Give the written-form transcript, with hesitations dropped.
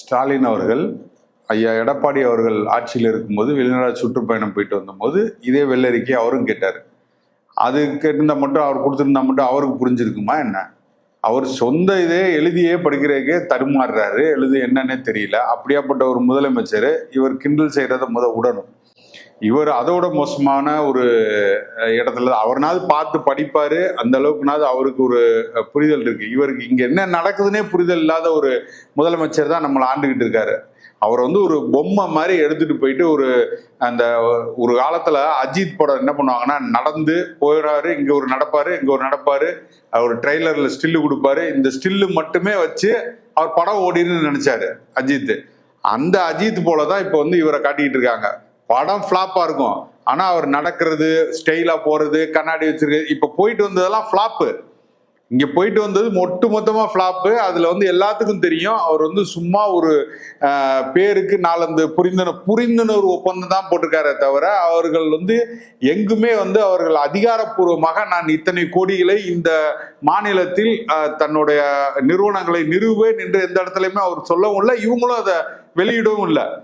ஸ்டாலின் அவர்கள் ஐயா எடப்பாடி அவர்கள் ஆட்சியில் இருக்கும்போது வெளிநாடு சுற்றுப்பயணம் போயிட்டு வந்தபோது இதே வெள்ளரிக்கை அவரும் கேட்டார். அது கேட்டிருந்தா மட்டும் அவர் கொடுத்துருந்தா மட்டும் அவருக்கு புரிஞ்சிருக்குமா என்ன? அவர் சொந்த இதே எழுதியே படிக்கிறதுக்கே தடுமாறுறாரு. எழுது என்னன்னே தெரியல. அப்படியாப்பட்ட ஒரு முதலமைச்சர் இவர் கிண்டல் செய்யறத விடணும். இவர் அதோட மோசமான ஒரு இடத்துல அவர்னாவது பார்த்து படிப்பாரு. அந்த அளவுக்குனாவது அவருக்கு ஒரு புரிதல் இருக்கு. இவருக்கு இங்க என்ன நடக்குதுன்னே புரிதல் இல்லாத ஒரு முதலமைச்சர் தான் நம்மளை ஆண்டுகிட்டு இருக்காரு. அவர் ஒரு பொம்மை மாதிரி எடுத்துட்டு போயிட்டு ஒரு காலத்துல அஜித் படம் என்ன பண்ணுவாங்கன்னா, நடந்து போயிடாரு, இங்க ஒரு நடப்பாரு, இங்க ஒரு நடப்பாரு, அவர் ட்ரெய்லர்ல ஸ்டில்லு கொடுப்பாரு. இந்த ஸ்டில்லு மட்டுமே வச்சு அவர் படம் ஓடின்னு நினைச்சாரு அஜித். அந்த அஜித் போலதான் இப்ப இவரை காட்டிக்கிட்டு இருக்காங்க. படம் ஃபிளாப்பா இருக்கும், ஆனா அவர் நடக்கிறது, ஸ்டைலா போறது, கண்ணாடி வச்சிருக்கு. இப்ப போயிட்டு வந்ததெல்லாம் ஃபிளாப்பு. இங்க போயிட்டு வந்தது மொத்தமா ஃபிளாப்பு. அதுல எல்லாத்துக்கும் தெரியும் அவர் சும்மா ஒரு பேருக்கு நாலந்து புரிந்துணர்வு ஒப்பந்தம் தான் போட்டிருக்காரே தவிர அவர்கள் எங்குமே அவர்கள் அதிகாரப்பூர்வமாக நான் இத்தனை கோடிகளை இந்த மாநிலத்தில் தன்னுடைய நிறுவனங்களை நிறுவேன் என்று எந்த இடத்துலயுமே அவர் சொல்லவும் இல்லை, இவங்களும் அதை வெளியிடவும் இல்லை.